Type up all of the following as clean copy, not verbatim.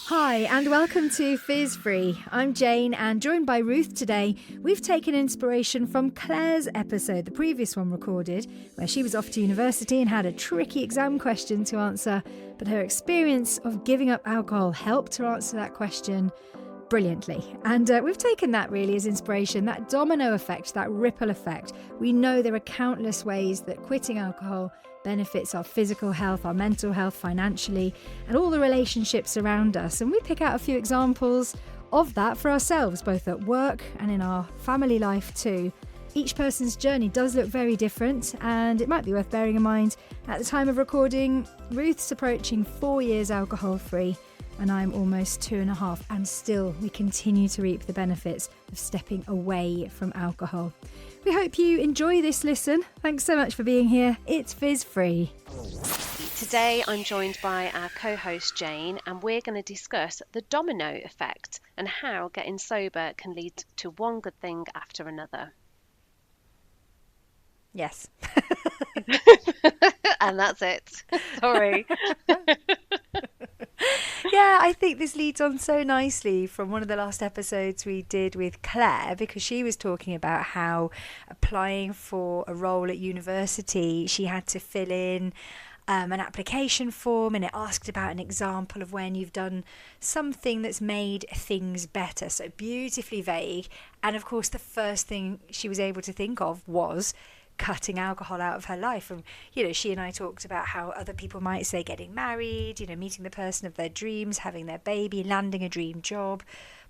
Hi, and welcome to Fizz Free. I'm Jane, and joined by Ruth today, we've taken inspiration from Claire's episode, the previous one recorded, where she was off to university and had a tricky exam question to answer, but her experience of giving up alcohol helped her answer that question brilliantly. And we've taken that really as inspiration, that domino effect, that ripple effect. We know there are countless ways that quitting alcohol benefits our physical health, our mental health, financially, and all the relationships around us. And we pick out a few examples of that for ourselves, both at work and in our family life too. Each person's journey does look very different, and it might be worth bearing in mind at the time of recording, Ruth's approaching 4 years alcohol free, and I'm almost 2.5, and still we continue to reap the benefits of stepping away from alcohol. We hope you enjoy this listen. Thanks so much for being here. It's Fizz Free. Today I'm joined by our co-host Jane, and we're going to discuss the domino effect and how getting sober can lead to one good thing after another. Yes. And that's it. Sorry. Yeah, I think this leads on so nicely from one of the last episodes we did with Claire, because she was talking about how applying for a role at university, she had to fill in an application form, and it asked about an example of when you've done something that's made things better. So beautifully vague. And of course, the first thing she was able to think of was cutting alcohol out of her life. And she and I talked about how other people might say getting married, meeting the person of their dreams, having their baby, landing a dream job,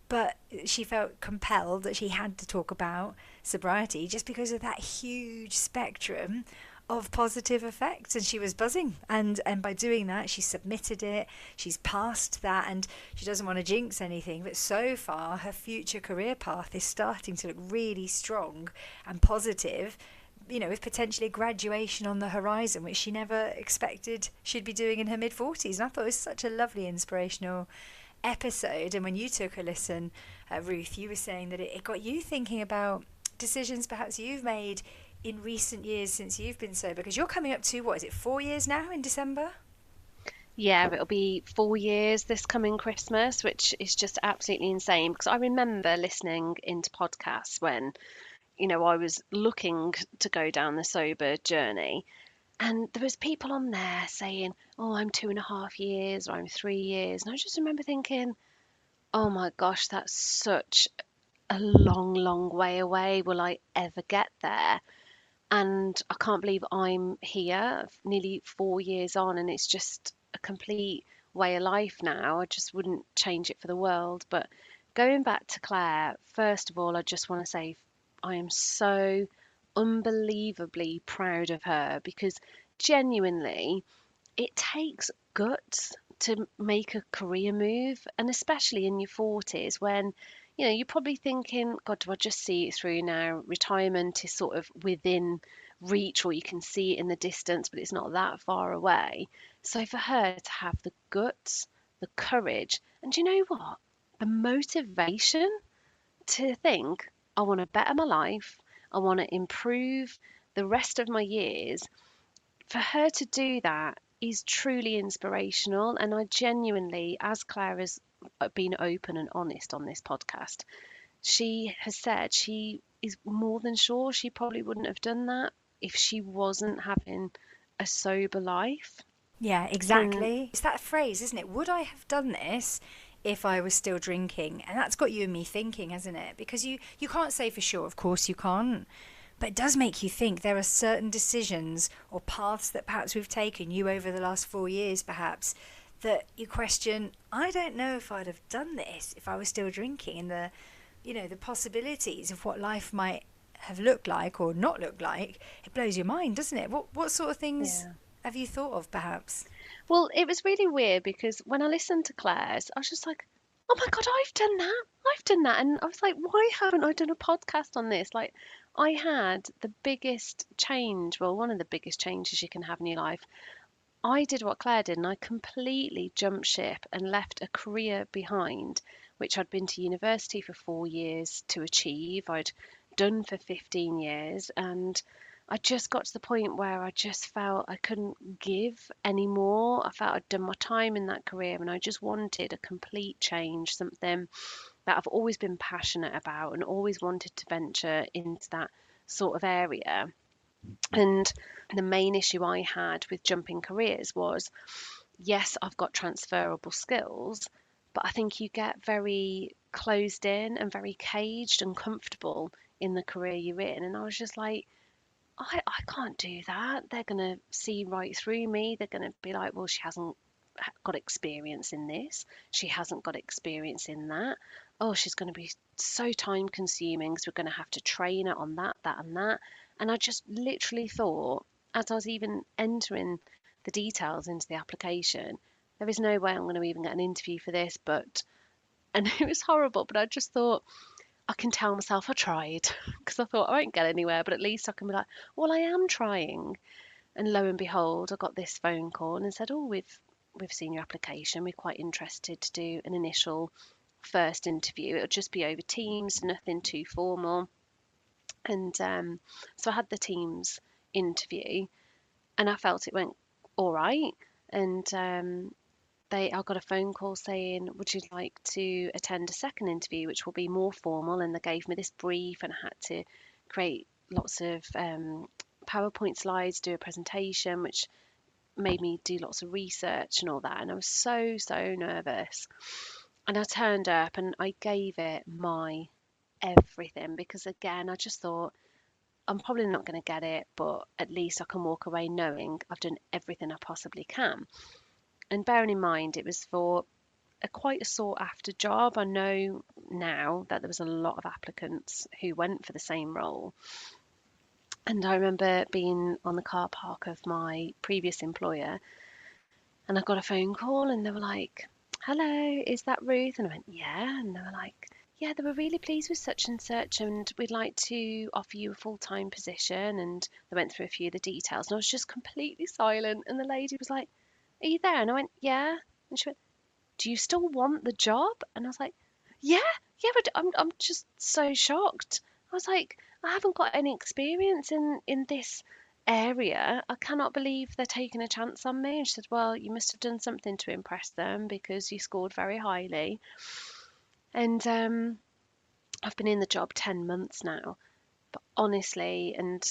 but she felt compelled that she had to talk about sobriety just because of that huge spectrum of positive effects, and she was buzzing, and by doing that she submitted it, she's passed that, and she doesn't want to jinx anything, but so far her future career path is starting to look really strong and positive, with potentially graduation on the horizon, which she never expected she'd be doing in her mid-40s. And I thought it was such a lovely, inspirational episode. And when you took a listen, Ruth, you were saying that it got you thinking about decisions perhaps you've made in recent years since you've been sober, because you're coming up to, 4 years now in December? Yeah, it'll be 4 years this coming Christmas, which is just absolutely insane, because I remember listening into podcasts when I was looking to go down the sober journey, and there was people on there saying, oh, I'm 2.5 years, or I'm 3 years. And I just remember thinking, oh my gosh, that's such a long, long way away. Will I ever get there? And I can't believe I'm here nearly 4 years on, and it's just a complete way of life now. I just wouldn't change it for the world. But going back to Claire, first of all, I just want to say I am so unbelievably proud of her, because genuinely it takes guts to make a career move, and especially in your 40s when you're probably thinking, God, do I just see it through now? Retirement is sort of within reach, or you can see it in the distance, but it's not that far away. So for her to have the guts, the courage, and you know what? The motivation to think, I want to better my life, I want to improve the rest of my years. For her to do that is truly inspirational. And I genuinely, as Claire has been open and honest on this podcast, she has said she is more than sure she probably wouldn't have done that if she wasn't having a sober life. Yeah, exactly. It's that phrase, isn't it? Would I have done this if I was still drinking? And that's got you and me thinking, hasn't it? Because you can't say for sure, of course you can't. But it does make you think there are certain decisions or paths that perhaps we've taken, you over the last 4 years perhaps, that you question, I don't know if I'd have done this if I was still drinking, and the possibilities of what life might have looked like or not looked like. It blows your mind, doesn't it? What sort of things have you thought of perhaps? Well, it was really weird because when I listened to Claire's, I was just like, oh my God, I've done that. I've done that. And I was like, why haven't I done a podcast on this? Like, I had the biggest change, well, one of the biggest changes you can have in your life. I did what Claire did, and I completely jumped ship and left a career behind, which I'd been to university for 4 years to achieve. I'd done for 15 years, and I just got to the point where I just felt I couldn't give anymore. I felt I'd done my time in that career and I just wanted a complete change, something that I've always been passionate about and always wanted to venture into that sort of area. And the main issue I had with jumping careers was, yes, I've got transferable skills, but I think you get very closed in and very caged and comfortable in the career you're in. And I was just like, I can't do that. They're going to see right through me. They're going to be like, well, she hasn't got experience in this. She hasn't got experience in that. Oh, she's going to be so time consuming because we're going to have to train her on that, that, and that. And I just literally thought, as I was even entering the details into the application, there is no way I'm going to even get an interview for this. But, and it was horrible, but I just thought, I can tell myself I tried because I thought I won't get anywhere, but at least I can be like, well, I am trying. And lo and behold, I got this phone call and said, oh, we've seen your application. We're quite interested to do an initial first interview. It'll just be over Teams, nothing too formal. And so I had the Teams interview, and I felt it went all right. And I got a phone call saying, would you like to attend a second interview, which will be more formal? And they gave me this brief, and I had to create lots of PowerPoint slides, do a presentation, which made me do lots of research and all that. And I was so, so nervous. And I turned up and I gave it my everything because, again, I just thought, I'm probably not going to get it, but at least I can walk away knowing I've done everything I possibly can. And bearing in mind, it was for quite a sought after job. I know now that there was a lot of applicants who went for the same role. And I remember being on the car park of my previous employer, and I got a phone call and they were like, hello, is that Ruth? And I went, yeah. And they were like, yeah, they were really pleased with such and such, and we'd like to offer you a full-time position. And they went through a few of the details, and I was just completely silent. And the lady was like, are you there? And I went, yeah. And she went, do you still want the job? And I was like, yeah, yeah, but I'm just so shocked. I was like, I haven't got any experience in this area. I cannot believe they're taking a chance on me. And she said, well, you must have done something to impress them because you scored very highly. And I've been in the job 10 months now. But honestly, and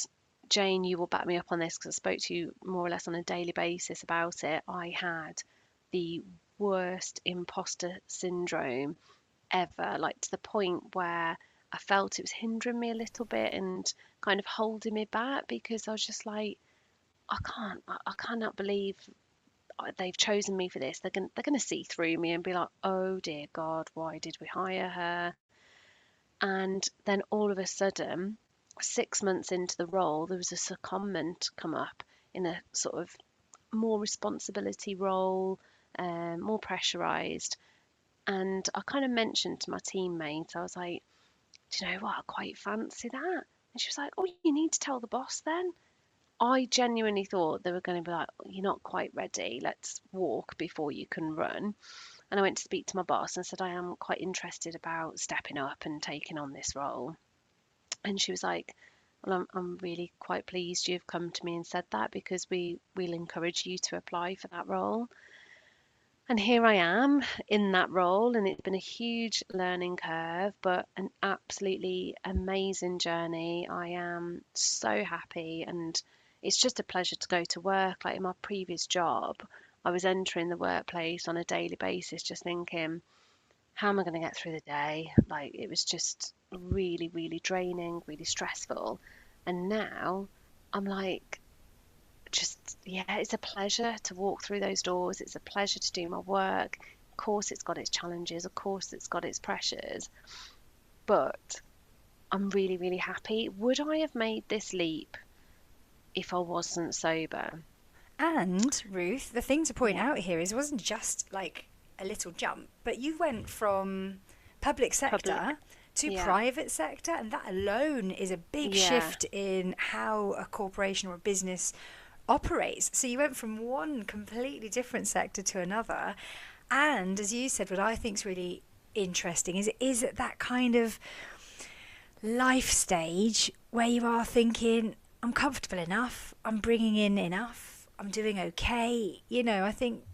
Jane, you will back me up on this because I spoke to you more or less on a daily basis about it. I had the worst imposter syndrome ever, like to the point where I felt it was hindering me a little bit and kind of holding me back because I was just like, I cannot believe they've chosen me for this. They're gonna see through me and be like, oh dear God, why did we hire her? And then all of a sudden, 6 months into the role, there was a secondment come up in a sort of more responsibility role, more pressurized. And I kind of mentioned to my teammate, I was like, do you know what? I quite fancy that. And she was like, oh, you need to tell the boss then. I genuinely thought they were going to be like, you're not quite ready. Let's walk before you can run. And I went to speak to my boss and said, I am quite interested about stepping up and taking on this role. And she was like, well, I'm really quite pleased you've come to me and said that because we'll encourage you to apply for that role. And here I am in that role, and it's been a huge learning curve, but an absolutely amazing journey. I am so happy, and it's just a pleasure to go to work. Like in my previous job, I was entering the workplace on a daily basis, just thinking, how am I going to get through the day? Like it was just really, really draining, really stressful. And now I'm like, just yeah, it's a pleasure to walk through those doors. It's a pleasure to do my work. Of course it's got its challenges, of course it's got its pressures, but I'm really, really happy. Would I have made this leap if I wasn't sober? And Ruth, the thing to point Yeah. out here is it wasn't just like a little jump, but you went from public Public. sector to Yeah. private sector, and that alone is a big Yeah. shift in how a corporation or a business operates. So you went from one completely different sector to another. And as you said, what I think is really interesting is at that kind of life stage where you are thinking, I'm comfortable enough, I'm bringing in enough, I'm doing okay. I think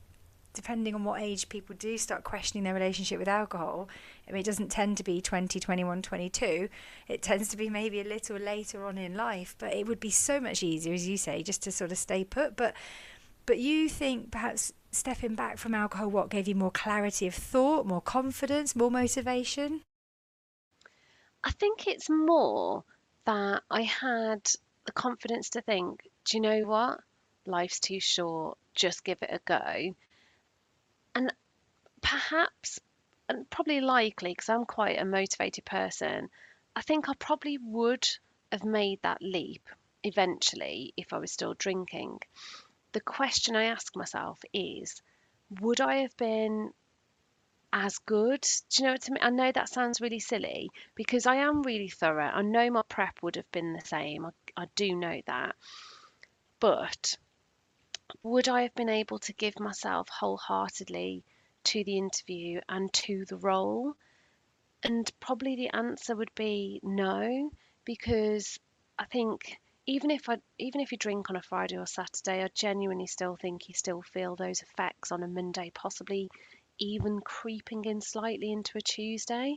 depending on what age people do start questioning their relationship with alcohol, I mean, it doesn't tend to be 20, 21, 22. It tends to be maybe a little later on in life, but it would be so much easier, as you say, just to sort of stay put. But you think perhaps stepping back from alcohol, what gave you more clarity of thought, more confidence, more motivation? I think it's more that I had the confidence to think, do you know what? Life's too short, just give it a go. And perhaps, and probably likely, because I'm quite a motivated person, I think I probably would have made that leap eventually if I was still drinking. The question I ask myself is, would I have been as good? Do you know what I mean? I know that sounds really silly because I am really thorough. I know my prep would have been the same. I do know that. But would I have been able to give myself wholeheartedly to the interview and to the role? And probably the answer would be no, because I think even if you drink on a Friday or Saturday, I genuinely still think you still feel those effects on a Monday, possibly even creeping in slightly into a Tuesday.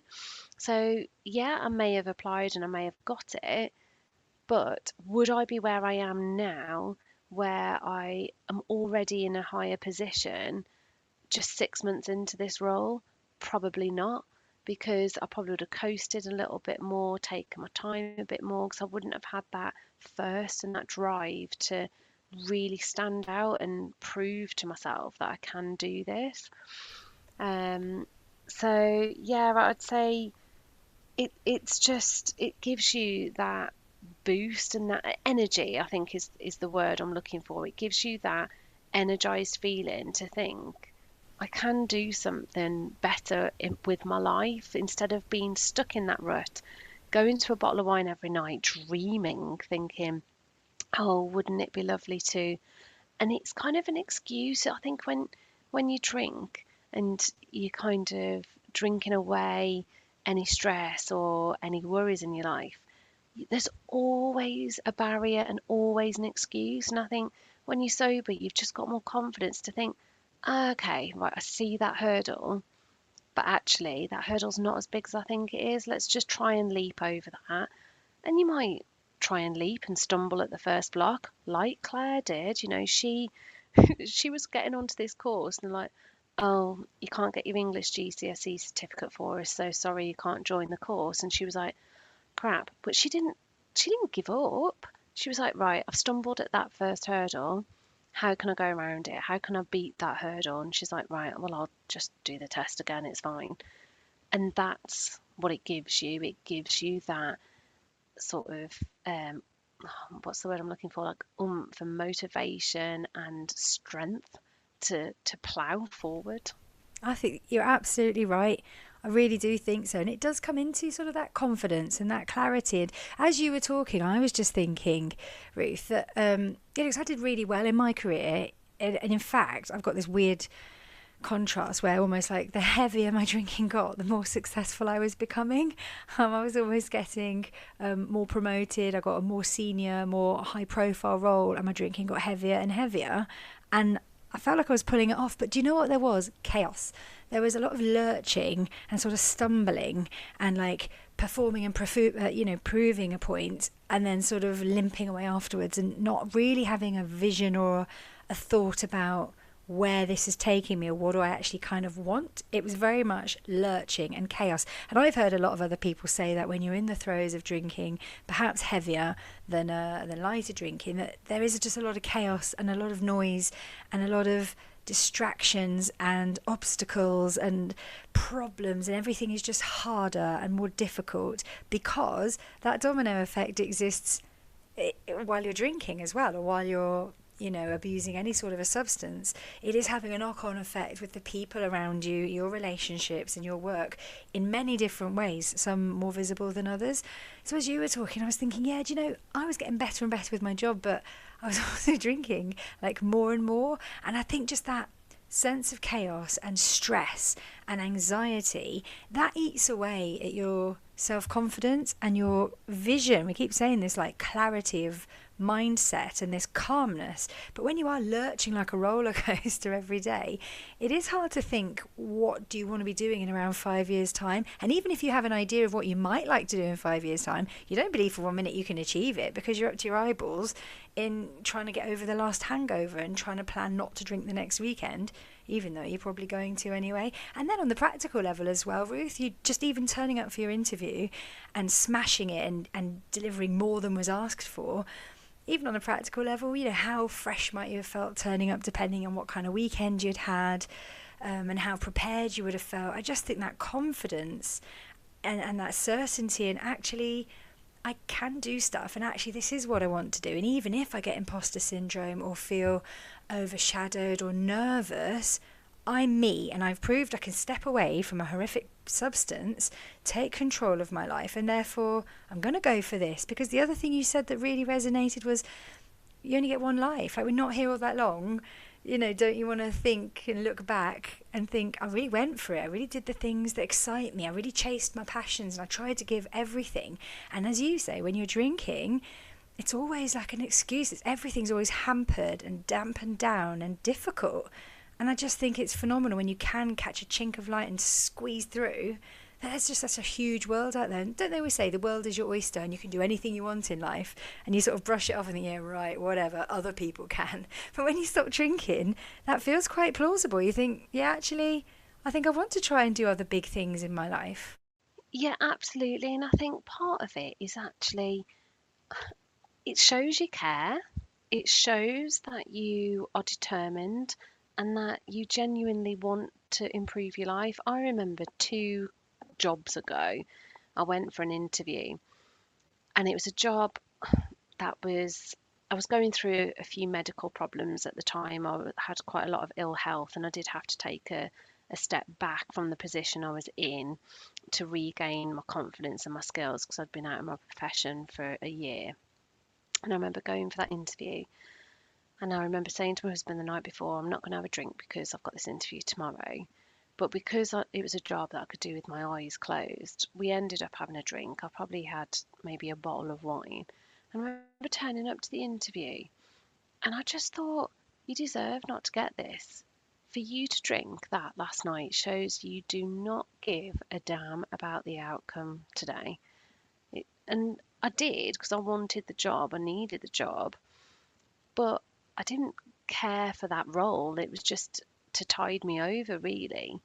So yeah, I may have applied and I may have got it, but would I be where I am now, where I am already in a higher position, just 6 months into this role? Probably not, because I probably would have coasted a little bit more, taken my time a bit more, because I wouldn't have had that thirst and that drive to really stand out and prove to myself that I can do this. Um, so yeah, I'd say it's just it gives you that boost and that energy, I think is the word I'm looking for. It gives you that energized feeling to think I can do something better with my life instead of being stuck in that rut, going to a bottle of wine every night, dreaming, thinking, oh, wouldn't it be lovely to? And it's kind of an excuse. I think when you drink and you kind of drinking away any stress or any worries in your life, there's always a barrier and always an excuse. And I think when you're sober, you've just got more confidence to think, "Ah, okay, right, I see that hurdle, but actually that hurdle's not as big as I think it is. Let's just try and leap over that." And you might try and leap and stumble at the first block, like Claire did. She was getting onto this course and like, oh, you can't get your English GCSE certificate for us, so sorry you can't join the course. And she was like, crap. But she didn't give up. She was like, right, I've stumbled at that first hurdle. How can I go around it? How can I beat that hurdle? And she's like, right, well, I'll just do the test again. It's fine. And that's what it gives you. It gives you that sort of what's the word I'm looking for? Like oomph and motivation and strength to plow forward. I think you're absolutely right. I really do think so. And it does come into sort of that confidence and that clarity. And as you were talking, I was just thinking, Ruth, that I did really well in my career. And in fact, I've got this weird contrast where almost like the heavier my drinking got, the more successful I was becoming. I was almost getting more promoted. I got a more senior, more high profile role, and my drinking got heavier and heavier. And I felt like I was pulling it off, but do you know what there was? Chaos. There was a lot of lurching and sort of stumbling and like performing and proving a point and then sort of limping away afterwards and not really having a vision or a thought about where this is taking me or what do I actually kind of want. It was very much lurching and chaos. And I've heard a lot of other people say that when you're in the throes of drinking, perhaps heavier than lighter drinking, that there is just a lot of chaos and a lot of noise and a lot of distractions and obstacles and problems, and everything is just harder and more difficult because that domino effect exists while you're drinking as well, or while you're abusing any sort of a substance. It is having a knock-on effect with the people around you, your relationships and your work in many different ways, some more visible than others. So as you were talking, I was thinking, yeah, I was getting better and better with my job, but I was also drinking like more and more. And I think just that sense of chaos and stress and anxiety, that eats away at your self-confidence and your vision. We keep saying this, like clarity of mindset and this calmness. But when you are lurching like a roller coaster every day, it is hard to think, what do you want to be doing in around 5 years' time? And even if you have an idea of what you might like to do in 5 years' time, you don't believe for 1 minute you can achieve it, because you're up to your eyeballs in trying to get over the last hangover and trying to plan not to drink the next weekend, even though you're probably going to anyway. And then on the practical level as well, Ruth, you just even turning up for your interview and smashing it and delivering more than was asked for. Even on a practical level, how fresh might you have felt turning up, depending on what kind of weekend you'd had, and how prepared you would have felt. I just think that confidence and that certainty, and actually, I can do stuff, and actually this is what I want to do. And even if I get imposter syndrome or feel overshadowed or nervous, I'm me, and I've proved I can step away from a horrific substance, take control of my life, and therefore I'm going to go for this. Because the other thing you said that really resonated was, you only get one life. Like, we're not here all that long. Don't you want to think and look back and think, I really went for it. I really did the things that excite me. I really chased my passions, and I tried to give everything. And as you say, when you're drinking, it's always like an excuse. Everything's always hampered and dampened down and difficult. And I just think it's phenomenal when you can catch a chink of light and squeeze through. There's just such a huge world out there. And don't they always say the world is your oyster and you can do anything you want in life? And you sort of brush it off and think, yeah, right, whatever, other people can. But when you stop drinking, that feels quite plausible. You think, yeah, actually, I think I want to try and do other big things in my life. Yeah, absolutely. And I think part of it is actually, it shows you care, it shows that you are determined and that you genuinely want to improve your life. I remember 2 jobs ago, I went for an interview, and it was a job that was, I was going through a few medical problems at the time. I had quite a lot of ill health, and I did have to take a step back from the position I was in to regain my confidence and my skills, because I'd been out of my profession for a year. And I remember going for that interview, and I remember saying to my husband the night before, I'm not going to have a drink because I've got this interview tomorrow. But because it was a job that I could do with my eyes closed, we ended up having a drink. I probably had maybe a bottle of wine. And I remember turning up to the interview, and I just thought, you deserve not to get this. For you to drink that last night shows you do not give a damn about the outcome today. And I did, because I wanted the job, I needed the job, but I didn't care for that role. It was just to tide me over, really.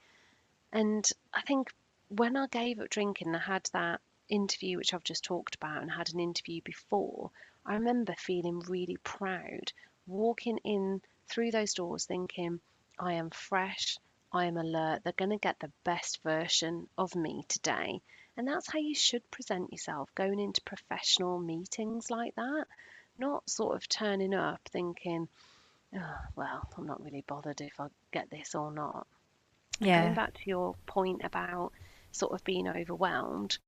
And I think when I gave up drinking and I had that interview, which I've just talked about, and had an interview before, I remember feeling really proud, walking in through those doors thinking, I am fresh, I am alert, they're going to get the best version of me today. And that's how you should present yourself going into professional meetings like that, not sort of turning up thinking, oh, well, I'm not really bothered if I get this or not. And going Yeah. back to your point about sort of being overwhelmed,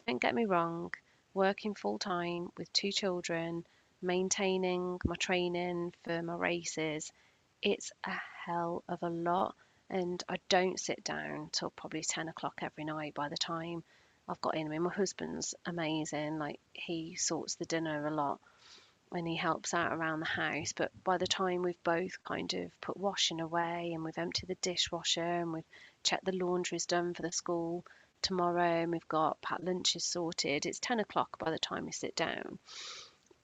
don't get me wrong, working full time with 2 children, maintaining my training for my races, it's a hell of a lot. And I don't sit down till probably 10 o'clock every night by the time I've got in. I mean, my husband's amazing, like, he sorts the dinner a lot when he helps out around the house. But by the time we've both kind of put washing away and we've emptied the dishwasher and we've checked the laundry's done for the school tomorrow and we've got packed lunches sorted, it's 10 o'clock by the time we sit down.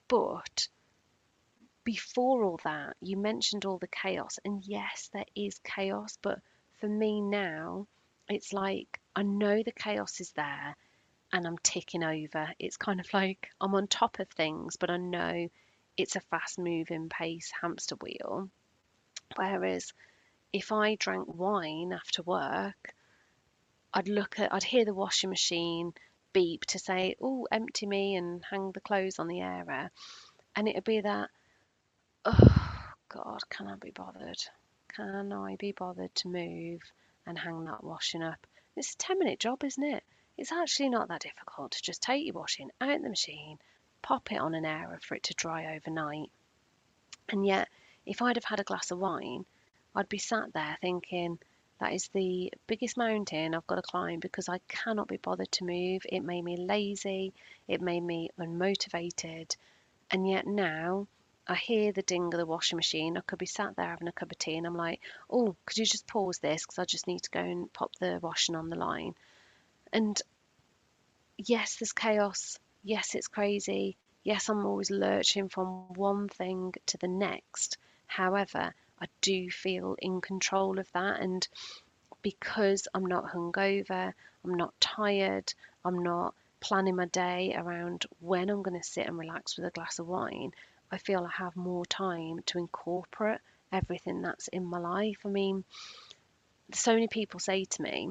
But before all that, you mentioned all the chaos. And yes, there is chaos. But for me now, it's like I know the chaos is there and I'm ticking over. It's kind of like I'm on top of things, but I know it's a fast moving pace hamster wheel. Whereas if I drank wine after work, I'd hear the washing machine beep to say, oh, empty me and hang the clothes on the airer. And it'd be that, oh, God, can I be bothered? Can I be bothered to move and hang that washing up? It's a 10-minute job, isn't it? It's actually not that difficult to just take your washing out the machine, pop it on an airer for it to dry overnight. And yet, if I'd have had a glass of wine, I'd be sat there thinking, that is the biggest mountain I've got to climb because I cannot be bothered to move. It made me lazy, it made me unmotivated. And yet now I hear the ding of the washing machine. I could be sat there having a cup of tea and I'm like, oh, could you just pause this? Because I just need to go and pop the washing on the line. And yes, there's chaos. Yes, it's crazy. Yes, I'm always lurching from one thing to the next. However, I do feel in control of that. And because I'm not hungover, I'm not tired, I'm not planning my day around when I'm going to sit and relax with a glass of wine, I feel I have more time to incorporate everything that's in my life. I mean, so many people say to me,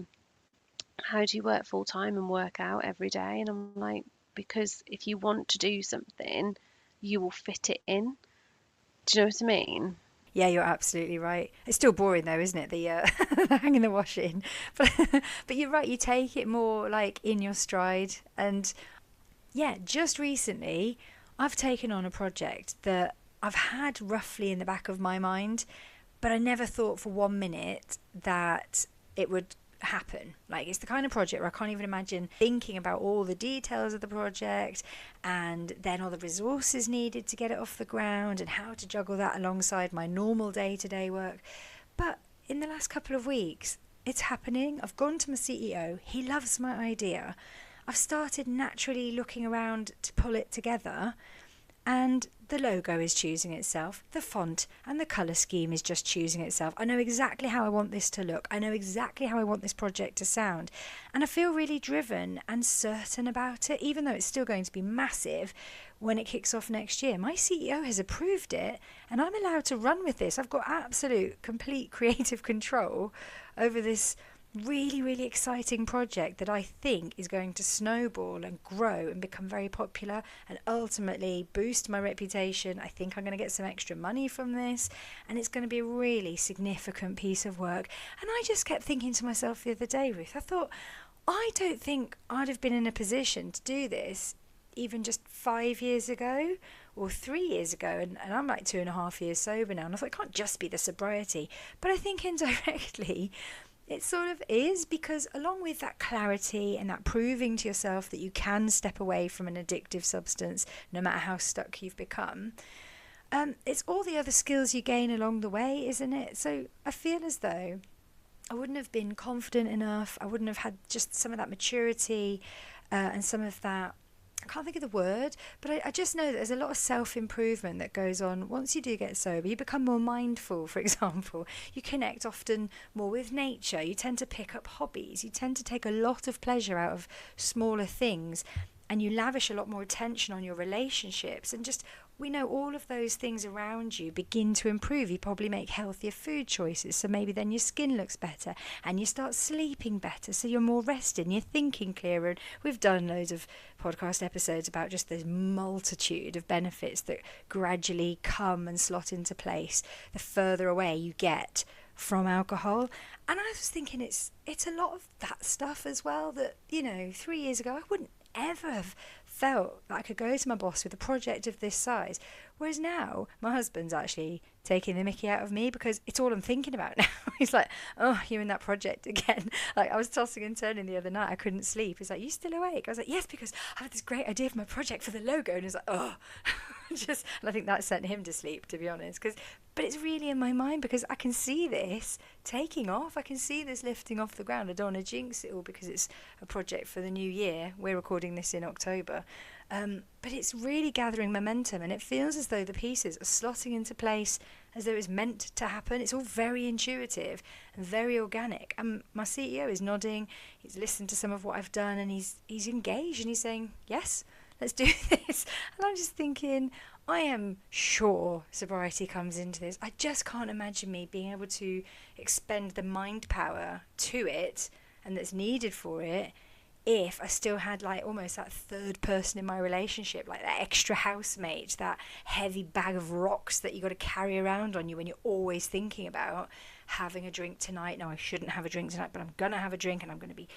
how do you work full time and work out every day? And I'm like, because if you want to do something, you will fit it in. Do you know what I mean? Yeah, you're absolutely right. It's still boring though, isn't it? The the hanging the washing, but but you're right. You take it more like in your stride, and yeah, just recently I've taken on a project that I've had roughly in the back of my mind, but I never thought for 1 minute that it would happen. Like, it's the kind of project where I can't even imagine thinking about all the details of the project and then all the resources needed to get it off the ground and how to juggle that alongside my normal day-to-day work. But in the last couple of weeks, it's happening. I've gone to my CEO. He loves my idea. I've started naturally looking around to pull it together, and the logo is choosing itself, the font and the colour scheme is just choosing itself. I know exactly how I want this to look. I know exactly how I want this project to sound. And I feel really driven and certain about it, even though it's still going to be massive when it kicks off next year. My CEO has approved it and I'm allowed to run with this. I've got absolute, complete creative control over this really, really exciting project that I think is going to snowball and grow and become very popular and ultimately boost my reputation. I think I'm going to get some extra money from this and it's going to be a really significant piece of work. And I just kept thinking to myself the other day, Ruth, I thought, I don't think I'd have been in a position to do this even just 5 years ago or 3 years ago, and I'm like 2.5 years sober now, and I thought it can't just be the sobriety, but I think indirectly it sort of is, because along with that clarity and that proving to yourself that you can step away from an addictive substance no matter how stuck you've become, it's all the other skills you gain along the way, isn't it? So I feel as though I wouldn't have been confident enough, I wouldn't have had just some of that maturity and some of that, I can't think of the word, but I just know that there's a lot of self-improvement that goes on once you do get sober. You become more mindful, for example. You connect often more with nature. You tend to pick up hobbies. You tend to take a lot of pleasure out of smaller things. And you lavish a lot more attention on your relationships. And just, we know all of those things around you begin to improve. You probably make healthier food choices, so maybe then your skin looks better and you start sleeping better, so you're more rested and you're thinking clearer. And we've done loads of podcast episodes about just this multitude of benefits that gradually come and slot into place the further away you get from alcohol. And I was thinking it's a lot of that stuff as well that, 3 years ago I wouldn't ever have felt that I could go to my boss with a project of this size. Whereas now, my husband's actually taking the mickey out of me because it's all I'm thinking about now. He's like, oh, you're in that project again. Like, I was tossing and turning the other night. I couldn't sleep. He's like, you still awake? I was like, yes, because I had this great idea for my project for the logo. And he's like, oh. And I think that sent him to sleep, to be honest. But it's really in my mind because I can see this taking off. I can see this lifting off the ground. I don't want to jinx it all because it's a project for the new year. We're recording this in October. But it's really gathering momentum and it feels as though the pieces are slotting into place as though it's meant to happen. It's all very intuitive and very organic. And my CEO is nodding. He's listened to some of what I've done and he's engaged and he's saying, yes, let's do this. And I'm just thinking, I am sure sobriety comes into this. I just can't imagine me being able to expend the mind power to it and that's needed for it if I still had like almost that third person in my relationship, like that extra housemate, that heavy bag of rocks that you got to carry around on you when you're always thinking about having a drink tonight. No, I shouldn't have a drink tonight, but I'm going to have a drink and I'm going to be...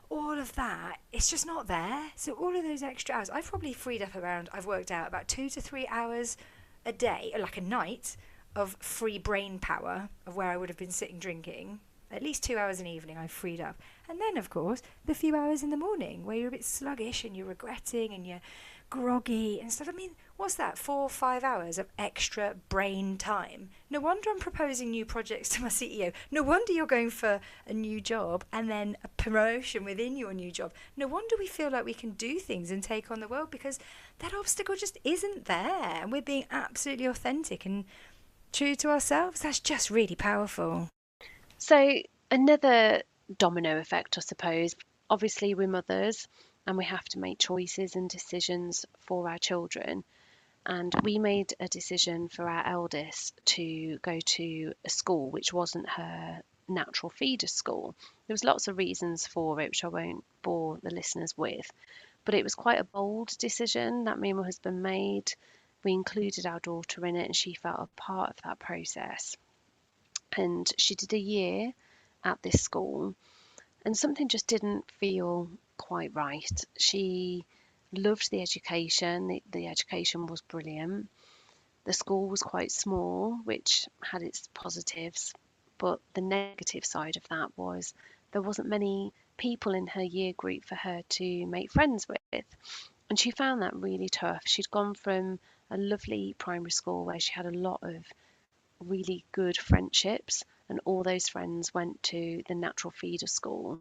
all of that, it's just not there. So all of those extra hours, I've probably freed up I've worked out about 2 to 3 hours a day, or like a night, of free brain power of where I would have been sitting drinking. At least 2 hours in the evening I've freed up. And then, of course, the few hours in the morning where you're a bit sluggish and you're regretting and you're groggy and stuff. I mean, what's that? 4 or 5 hours of extra brain time. No wonder I'm proposing new projects to my CEO. No wonder you're going for a new job and then a promotion within your new job. No wonder we feel like we can do things and take on the world, because that obstacle just isn't there. And we're being absolutely authentic and true to ourselves. That's just really powerful. So, another domino effect, I suppose. Obviously, we're mothers and we have to make choices and decisions for our children. And we made a decision for our eldest to go to a school which wasn't her natural feeder school. There was lots of reasons for it, which I won't bore the listeners with, but it was quite a bold decision that me and my husband made. We included our daughter in it, and she felt a part of that process. And she did a year at this school, and something just didn't feel quite right. She loved the education, the education was brilliant. The school was quite small, which had its positives, but the negative side of that was there wasn't many people in her year group for her to make friends with. And she found that really tough. She'd gone from a lovely primary school where she had a lot of really good friendships, and all those friends went to the natural feeder school,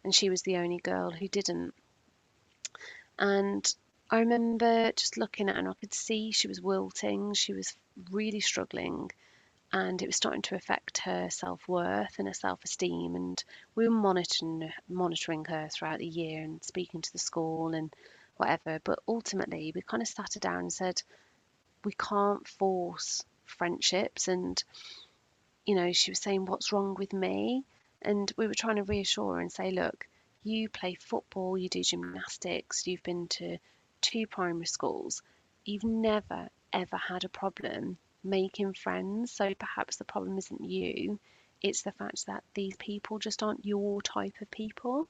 and she was the only girl who didn't. And I remember just looking at her and I could see she was wilting, she was really struggling, and it was starting to affect her self-worth and her self-esteem. And we were monitoring her throughout the year and speaking to the school and whatever. But ultimately, we kind of sat her down and said, we can't force friendships. And she was saying, what's wrong with me? And we were trying to reassure her and say, look, you play football, you do gymnastics, you've been to 2 primary schools, you've never ever had a problem making friends. So perhaps the problem isn't you, it's the fact that these people just aren't your type of people.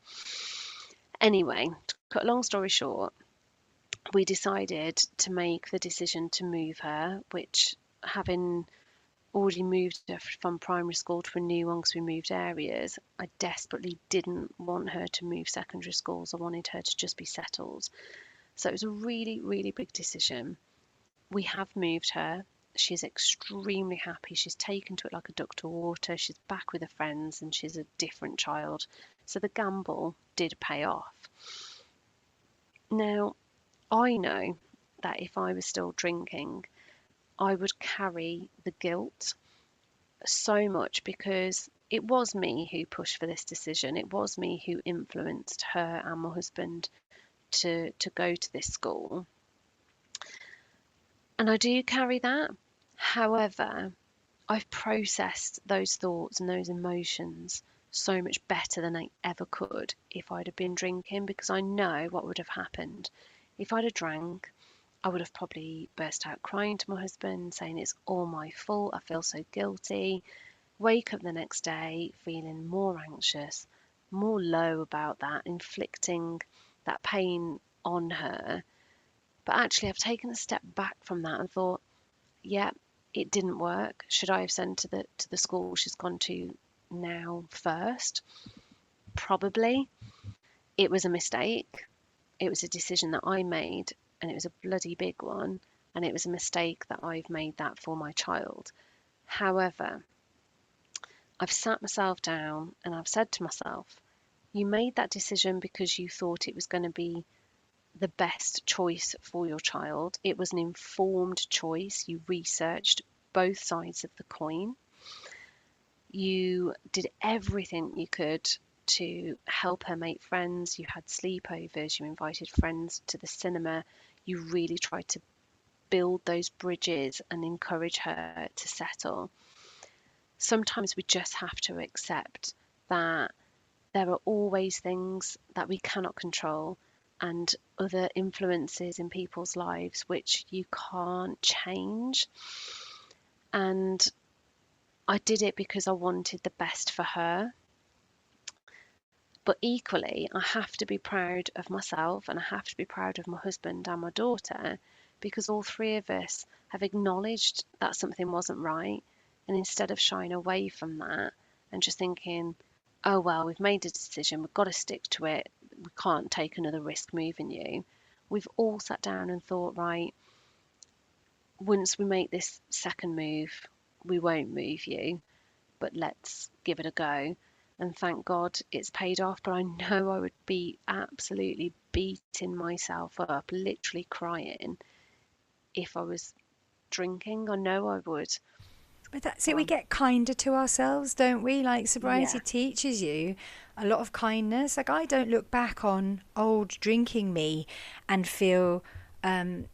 Anyway, to cut a long story short, we decided to make the decision to move her, which, having already moved her from primary school to a new one because we moved areas, I desperately didn't want her to move secondary schools. I wanted her to just be settled. So it was a really, really big decision. We have moved her. She's extremely happy. She's taken to it like a duck to water. She's back with her friends and she's a different child. So the gamble did pay off. Now, I know that if I was still drinking, I would carry the guilt so much, because it was me who pushed for this decision. It was me who influenced her and my husband to go to this school. And I do carry that. However, I've processed those thoughts and those emotions so much better than I ever could if I'd have been drinking, because I know what would have happened. If I'd have drank, I would have probably burst out crying to my husband, saying it's all my fault, I feel so guilty. Wake up the next day feeling more anxious, more low about that, inflicting that pain on her. But actually, I've taken a step back from that and thought, yeah, it didn't work. Should I have sent to the school she's gone to now first? Probably. It was a mistake. It was a decision that I made, and it was a bloody big one. And it was a mistake that I've made that for my child. However, I've sat myself down and I've said to myself, you made that decision because you thought it was going to be the best choice for your child. It was an informed choice. You researched both sides of the coin. You did everything you could to help her make friends. You had sleepovers, you invited friends to the cinema. You really tried to build those bridges and encourage her to settle. Sometimes we just have to accept that there are always things that we cannot control and other influences in people's lives which you can't change. And I did it because I wanted the best for her. But equally, I have to be proud of myself and I have to be proud of my husband and my daughter, because all three of us have acknowledged that something wasn't right. And instead of shying away from that and just thinking, oh, well, we've made a decision, we've got to stick to it, we can't take another risk moving you, we've all sat down and thought, right, once we make this second move, we won't move you, but let's give it a go. And thank God it's paid off. But I know I would be absolutely beating myself up, literally crying, if I was drinking. I know I would. But that's it. We Um, get kinder to ourselves, don't we? Like sobriety yeah, teaches you a lot of kindness. Like I don't look back on old drinking me and feel, um,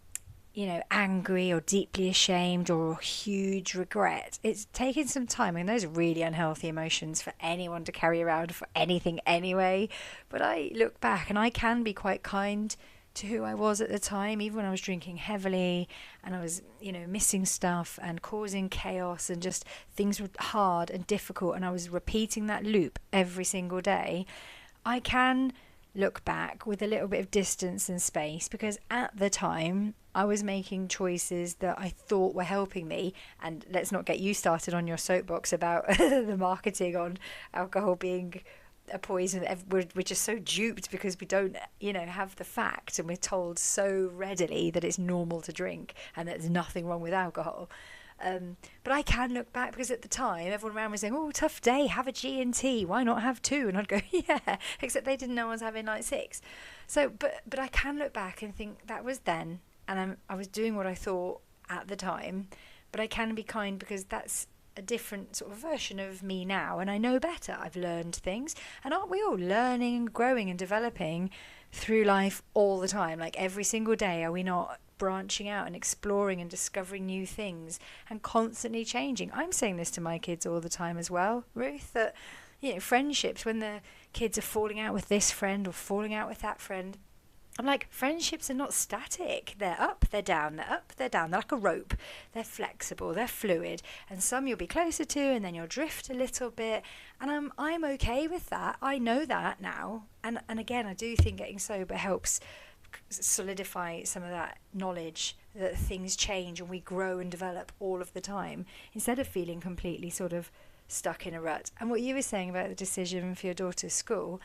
angry or deeply ashamed or huge regret. It's taken some time, and those are really unhealthy emotions for anyone to carry around for anything anyway. But I look back and I can be quite kind to who I was at the time, even when I was drinking heavily and I was, missing stuff and causing chaos and just things were hard and difficult and I was repeating that loop every single day. I can look back with a little bit of distance and space because at the time I was making choices that I thought were helping me. And let's not get you started on your soapbox about the marketing on alcohol being a poison. We're just so duped because we don't, have the fact, and we're told so readily that it's normal to drink and that there's nothing wrong with alcohol. But I can look back because at the time everyone around me was saying, "Oh, tough day, have a G&T. Why not have two?" And I'd go, "Yeah," except they didn't know I was having like six. So, but I can look back and think that was then, and I was doing what I thought at the time. But I can be kind because that's a different sort of version of me now, and I know better. I've learned things, and aren't we all learning and growing and developing through life all the time? Like every single day, are we not branching out and exploring and discovering new things and constantly changing? I'm saying this to my kids all the time as well, Ruth, that friendships, when the kids are falling out with this friend or falling out with that friend, I'm like, friendships are not static. They're up, they're down, they're up, they're down. They're like a rope. They're flexible, they're fluid. And some you'll be closer to and then you'll drift a little bit. And I'm okay with that. I know that now. And again, I do think getting sober helps solidify some of that knowledge that things change and we grow and develop all of the time instead of feeling completely sort of stuck in a rut. And what you were saying about the decision for your daughter's school,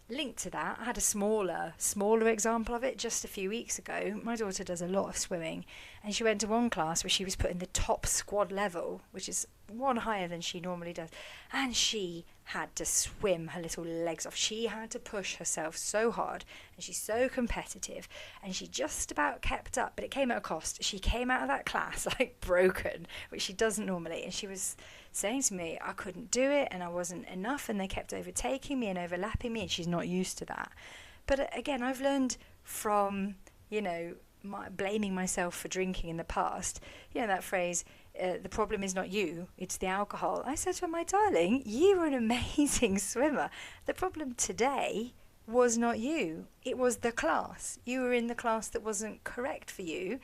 linked to that, I had a smaller example of it just a few weeks ago. My daughter does a lot of swimming, and she went to one class where she was put in the top squad level, which is one higher than she normally does, and she had to swim her little legs off. She had to push herself so hard, and she's so competitive, and she just about kept up, but it came at a cost. She came out of that class like broken, which she doesn't normally, and she was saying to me I couldn't do it and I wasn't enough, and they kept overtaking me and overlapping me, and she's not used to that. But again, I've learned from blaming myself for drinking in the past, that phrase, the problem is not you, it's the alcohol. I said to her, my darling, you were an amazing swimmer. The problem today was not you, it was the class. You were in the class that wasn't correct for you.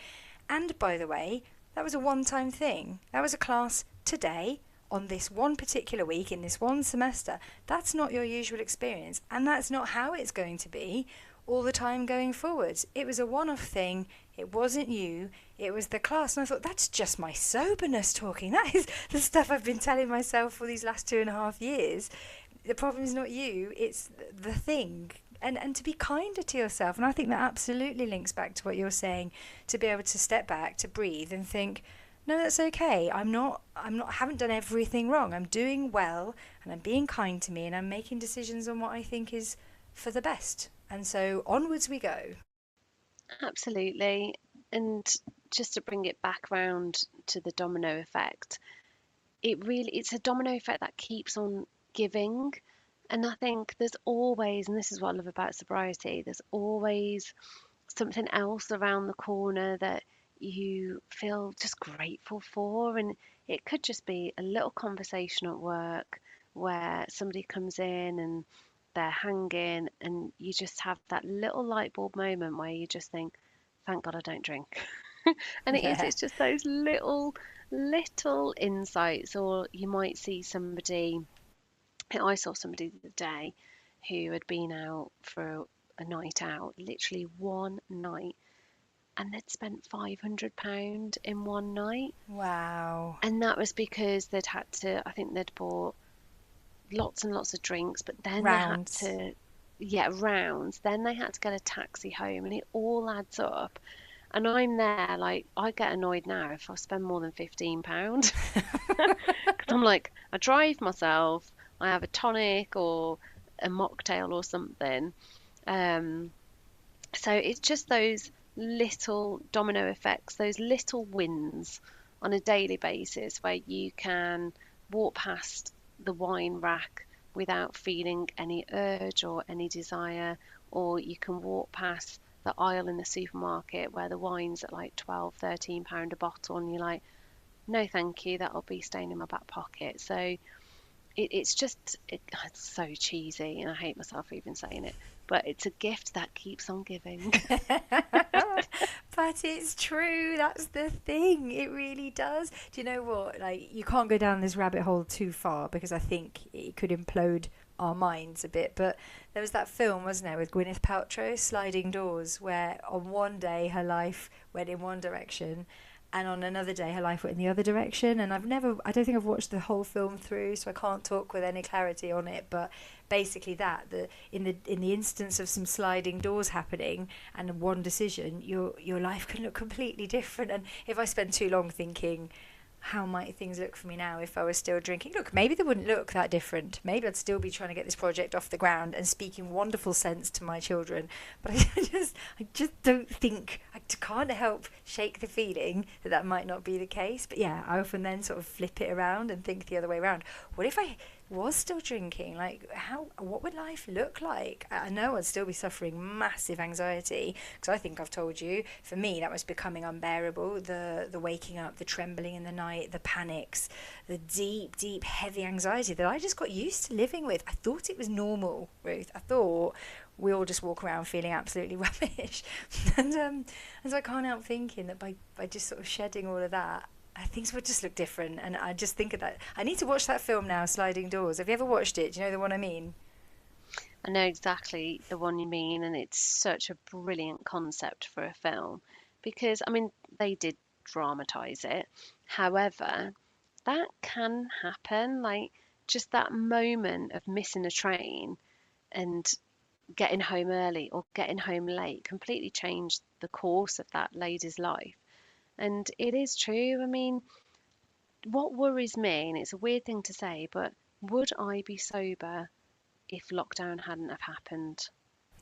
And by the way, that was a one-time thing. That was a class today on this one particular week in this one semester. That's not your usual experience, and that's not how it's going to be all the time going forwards. It was a one-off thing. It wasn't you, it was the class. And I thought, that's just my soberness talking. That is the stuff I've been telling myself for these last 2.5 years. The problem is not you, it's the thing. And to be kinder to yourself. And I think that absolutely links back to what you're saying, to be able to step back, to breathe and think, no, that's okay. I haven't done everything wrong. I'm doing well and I'm being kind to me and I'm making decisions on what I think is for the best. And so onwards we go. absolutely. And just to bring it back round to the domino effect, it's a domino effect that keeps on giving. And I think there's always, and this is what I love about sobriety, there's always something else around the corner that you feel just grateful for. And it could just be a little conversation at work where somebody comes in and they're hanging, and you just have that little light bulb moment where you just think, thank God I don't drink. And Yeah. it's just those little insights. Or you might see somebody, I saw somebody the other day who had been out for a night out, literally one night, and they'd spent £500 in one night. Wow. And that was because they'd had to, I think they'd bought lots and lots of drinks, but then they had Rounds. to, yeah, rounds. Then they had to get a taxi home, and it all adds up. And I'm there, like, I get annoyed now if I spend more than £15. Because I'm like, I drive myself, I have a tonic or a mocktail or something. Um, so it's just those little domino effects, those little wins on a daily basis where you can walk past the wine rack without feeling any urge or any desire, or you can walk past the aisle in the supermarket where the wine's at like 12, £13 a bottle, and you're like, no, thank you, that'll be staying in my back pocket. So it's just, it's so cheesy, and I hate myself for even saying it, but it's a gift that keeps on giving. But it's true. That's the thing. It really does. Do you know what? Like, you can't go down this rabbit hole too far because I think it could implode our minds a bit. But there was that film, wasn't there, with Gwyneth Paltrow, Sliding Doors, where on one day her life went in one direction and on another day her life went in the other direction. And I don't think I've watched the whole film through, so I can't talk with any clarity on it. But basically in the instance of some sliding doors happening and one decision, your life can look completely different. And if I spend too long thinking, how might things look for me now if I was still drinking? Look, maybe they wouldn't look that different. Maybe I'd still be trying to get this project off the ground and speaking wonderful sense to my children. But I just don't think, I can't help shake the feeling that might not be the case. But yeah, I often then sort of flip it around and think the other way around. What if I was still drinking? Like, what would life look like? I know I'd still be suffering massive anxiety, because I think I've told you, for me that was becoming unbearable. The waking up, the trembling in the night, the panics, the deep heavy anxiety that I just got used to living with. I thought it was normal, Ruth. I thought we all just walk around feeling absolutely rubbish. And so I can't help thinking that by just sort of shedding all of that, things would just look different. And I just think of that. I need to watch that film now, Sliding Doors. Have you ever watched it? Do you know the one I mean? I know exactly the one you mean, and it's such a brilliant concept for a film because, I mean, they did dramatize it. However, that can happen. Like, just that moment of missing a train and getting home early or getting home late completely changed the course of that lady's life. And it is true. I mean, what worries me, and it's a weird thing to say, but would I be sober if lockdown hadn't have happened?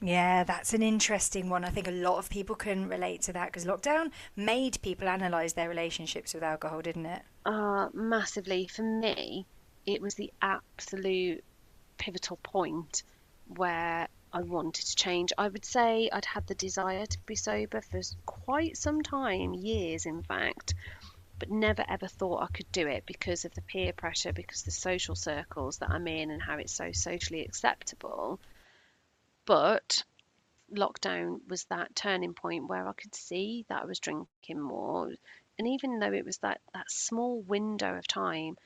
Yeah, that's an interesting one. I think a lot of people can relate to that because lockdown made people analyse their relationships with alcohol, didn't it? Massively. For me, it was the absolute pivotal point where I wanted to change. I would say I'd had the desire to be sober for quite some time, years in fact, but never ever thought I could do it because of the peer pressure, because the social circles that I'm in and how it's so socially acceptable. But lockdown was that turning point where I could see that I was drinking more. And even though it was that small window of time,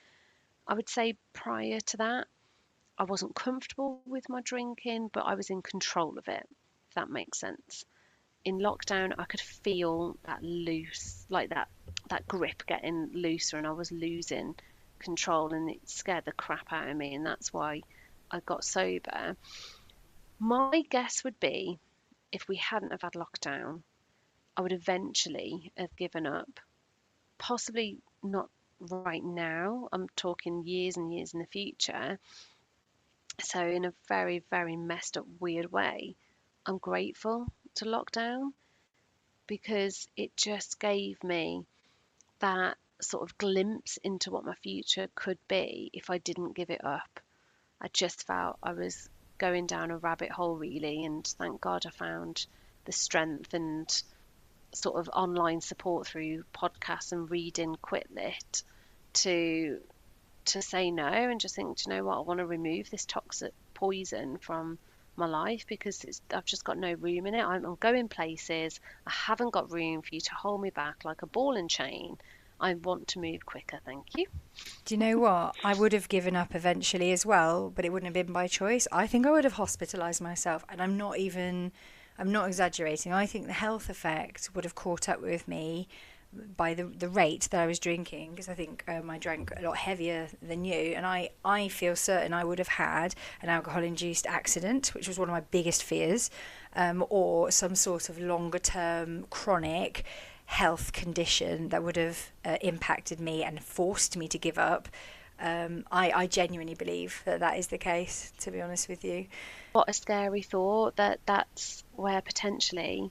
I would say prior to that, I wasn't comfortable with my drinking, but I was in control of it, if that makes sense. In lockdown, I could feel that loose, like that grip getting looser, and I was losing control, and it scared the crap out of me, and that's why I got sober. My guess would be if we hadn't have had lockdown, I would eventually have given up. Possibly not right now. I'm talking years and years in the future. So in a very, very messed up, weird way, I'm grateful to lockdown because it just gave me that sort of glimpse into what my future could be if I didn't give it up. I just felt I was going down a rabbit hole, really, and thank God I found the strength and sort of online support through podcasts and reading Quit Lit to say no and just think, do you know what, I want to remove this toxic poison from my life because I've just got no room in it. I'm going places. I haven't got room for you to hold me back like a ball and chain. I want to move quicker, thank you. Do you know what? I would have given up eventually as well, but it wouldn't have been by choice. I think I would have hospitalised myself, and I'm not exaggerating. I think the health effect would have caught up with me by the rate that I was drinking, because I think I drank a lot heavier than you, and I feel certain I would have had an alcohol-induced accident, which was one of my biggest fears, or some sort of longer-term chronic health condition that would have impacted me and forced me to give up. I genuinely believe that that is the case, to be honest with you. What a scary thought that that's where potentially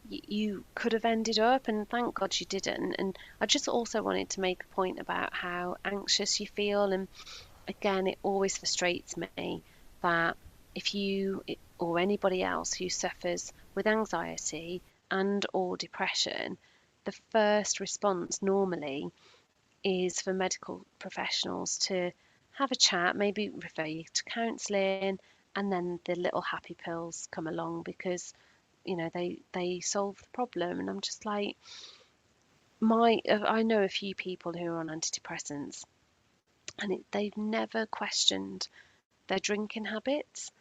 you could have ended up, and thank God you didn't. And I just also wanted to make a point about how anxious you feel. And again, it always frustrates me that if you or anybody else who suffers with anxiety and or depression, the first response normally is for medical professionals to have a chat, maybe refer you to counselling, and then the little happy pills come along because they solve the problem. And I'm just like, I know a few people who are on antidepressants, and they've never questioned their drinking habits,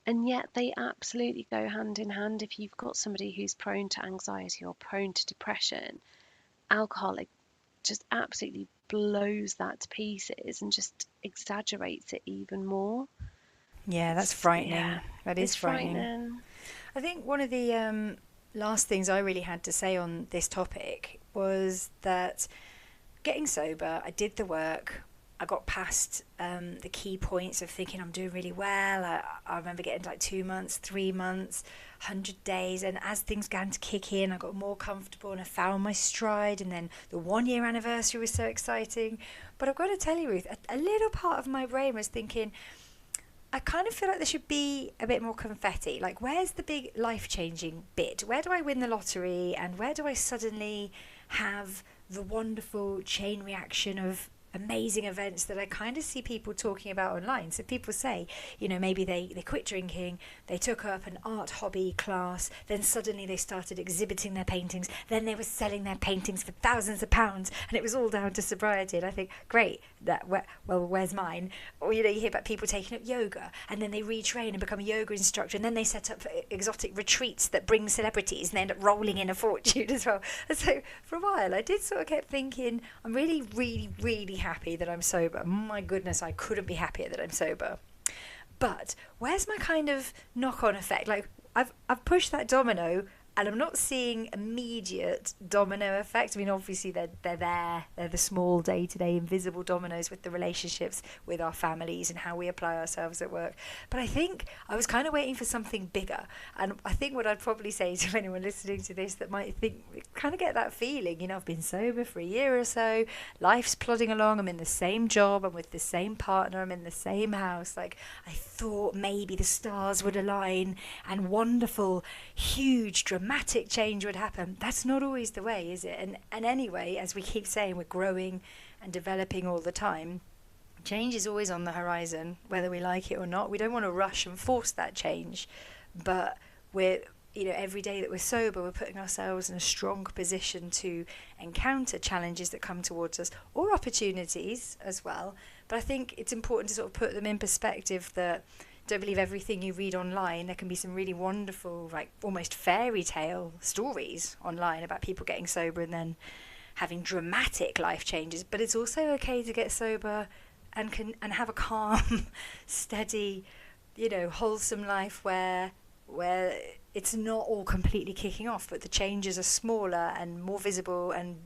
and yet they absolutely go hand in hand. If you've got somebody who's prone to anxiety or prone to depression, alcohol just absolutely blows that to pieces and just exaggerates it even more. Yeah, that's Yeah, frightening. That is it's frightening. frightening. I think one of the last things I really had to say on this topic was that getting sober, I did the work. I got past the key points of thinking I'm doing really well. I remember getting to like 2 months, 3 months, 100 days. And as things began to kick in, I got more comfortable and I found my stride. And then the 1 year anniversary was so exciting. But I've got to tell you, Ruth, a little part of my brain was thinking, I kind of feel like there should be a bit more confetti. Like, where's the big life changing bit? Where do I win the lottery? And where do I suddenly have the wonderful chain reaction of amazing events that I kind of see people talking about online? So people say, maybe they quit drinking, they took up an art hobby class, then suddenly they started exhibiting their paintings, then they were selling their paintings for thousands of pounds, and it was all down to sobriety. And I think, great, where's mine? Or you hear about people taking up yoga, and then they retrain and become a yoga instructor, and then they set up exotic retreats that bring celebrities, and they end up rolling in a fortune as well. And so for a while, I did sort of kept thinking, I'm really, really, really happy that I'm sober. My goodness, I couldn't be happier that I'm sober. But where's my kind of knock-on effect? Like, I've pushed that domino, and I'm not seeing immediate domino effect. I mean, obviously they're there. They're the small day-to-day invisible dominoes with the relationships with our families and how we apply ourselves at work. But I think I was kind of waiting for something bigger. And I think what I'd probably say to anyone listening to this that might think, kind of get that feeling, I've been sober for a year or so, life's plodding along, I'm in the same job, I'm with the same partner, I'm in the same house. Like, I thought maybe the stars would align and wonderful, huge, dramatic change would happen. That's not always the way, is it? And anyway, as we keep saying, we're growing and developing all the time. Change is always on the horizon, whether we like it or not. We don't want to rush and force that change, but we're every day that we're sober, we're putting ourselves in a strong position to encounter challenges that come towards us, or opportunities as well. But I think it's important to sort of put them in perspective that don't believe everything you read online. There can be some really wonderful, like almost fairy tale stories online about people getting sober and then having dramatic life changes. But it's also okay to get sober and have a calm, steady, wholesome life where it's not all completely kicking off, but the changes are smaller and more visible and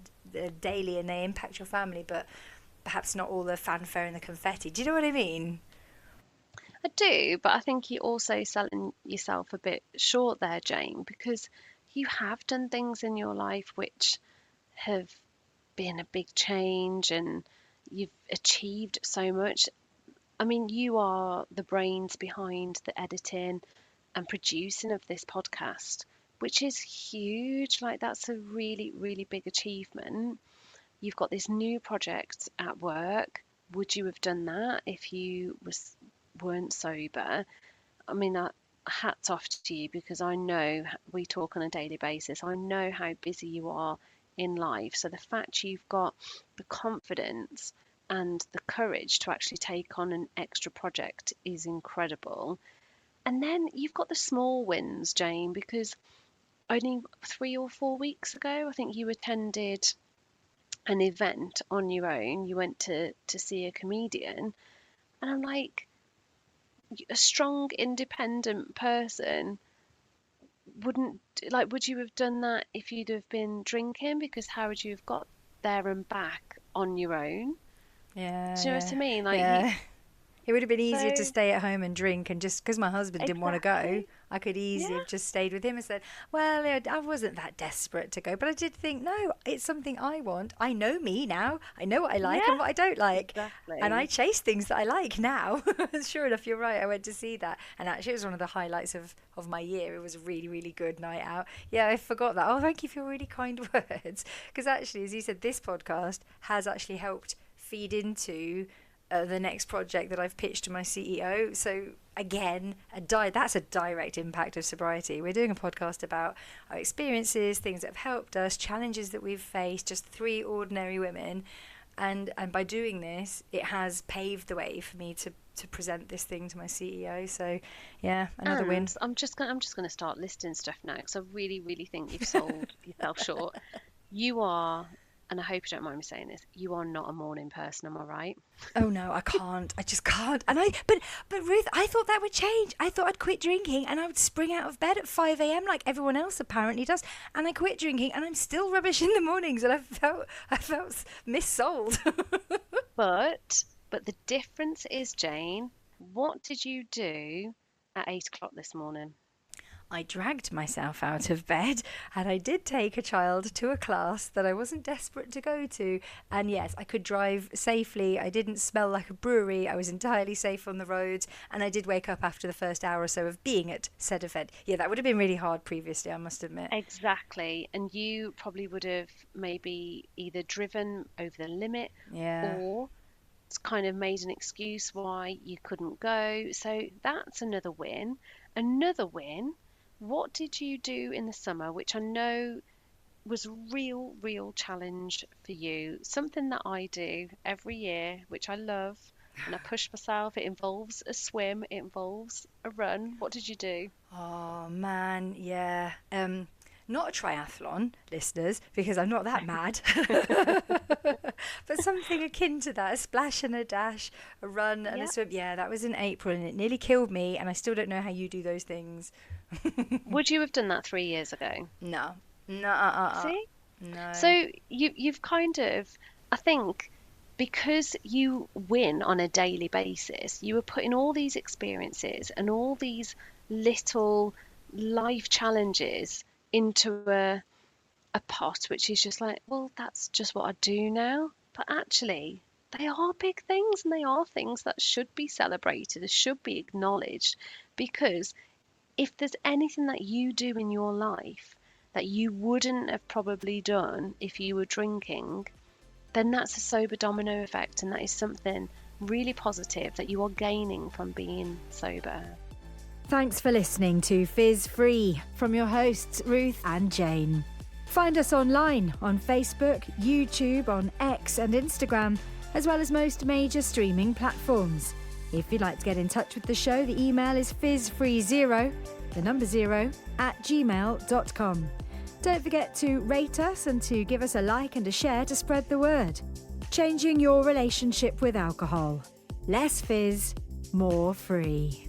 daily, and they impact your family, but perhaps not all the fanfare and the confetti. Do you know what I mean? I do, but I think you're also selling yourself a bit short there, Jane, because you have done things in your life which have been a big change and you've achieved so much. I mean, you are the brains behind the editing and producing of this podcast, which is huge. Like, that's a really, really big achievement. You've got this new project at work. Would you have done that if you weren't sober? I mean, hats off to you, because I know we talk on a daily basis. I know how busy you are in life. So the fact you've got the confidence and the courage to actually take on an extra project is incredible. And then you've got the small wins, Jane, because only 3 or 4 weeks ago, I think you attended. an event on your own, you went to see a comedian, and I'm like, a strong, independent person wouldn't like, would you have done that if you'd have been drinking? Because how would you have got there and back on your own? Yeah, Do you know what yeah, I mean? Like you, yeah. It would have been easier to so stay at home and drink, and just because my husband didn't want to go, exactly. I could easily Yeah, have just stayed with him and said, well, I wasn't that desperate to go, but I did think, no, it's something I want. I know me now. I know what I like and yeah, what I don't like. And I exactly. chase things that I like now. Sure enough, you're right. I went to see that. And actually, it was one of the highlights of my year. It was a really, really good night out. Yeah, I forgot that. Oh, thank you for your really kind words. Because actually, as you said, this podcast has actually helped feed into the next project that I've pitched to my CEO. So again, that's a direct impact of sobriety. We're doing a podcast about our experiences, things that have helped us, challenges that we've faced, just three ordinary women. And by doing this, it has paved the way for me to present this thing to my CEO. So yeah, another win. And I'm just gonna start listing stuff now because I really, really think you've sold yourself short. You are, and I hope you don't mind me saying this, you are not a morning person, am I right? Oh no, I can't. I just can't. But Ruth, I thought that would change. I thought I'd quit drinking and I would spring out of bed at 5 a.m. like everyone else apparently does. And I quit drinking and I'm still rubbish in the mornings and I felt missold. But the difference is, Jane, what did you do at 8 o'clock this morning? I dragged myself out of bed and I did take a child to a class that I wasn't desperate to go to. And yes, I could drive safely. I didn't smell like a brewery. I was entirely safe on the roads. And I did wake up after the first hour or so of being at said event. Yeah, that would have been really hard previously, I must admit. Exactly. And you probably would have maybe either driven over the limit Yeah. or kind of made an excuse why you couldn't go. So that's another win. Another win. What did you do in the summer, which I know was a real, real challenge for you? Something that I do every year, which I love, and I push myself. It involves a swim, it involves a run. What did you do? Oh man, yeah. Not a triathlon, listeners, because I'm not that mad. But something akin to that, a splash and a dash, a run and a Yeah. swim. Yeah, that was in April and it nearly killed me and I still don't know how you do those things. Would you have done that 3 years ago? No. No, See? So no. you've kind of, I think, because you win on a daily basis, you were putting all these experiences and all these little life challenges into a pot, which is just like, well, that's just what I do now. But actually, they are big things and they are things that should be celebrated, and should be acknowledged, because if there's anything that you do in your life that you wouldn't have probably done if you were drinking, then that's a sober domino effect, and that is something really positive that you are gaining from being sober. Thanks for listening to Fizz Free from your hosts Ruth and Jane. Find us online on Facebook, YouTube, on X and Instagram, as well as most major streaming platforms. If you'd like to get in touch with the show, the email is fizzfree0, the number 0, @gmail.com. Don't forget to rate us and to give us a like and a share to spread the word. Changing your relationship with alcohol. Less fizz, more free.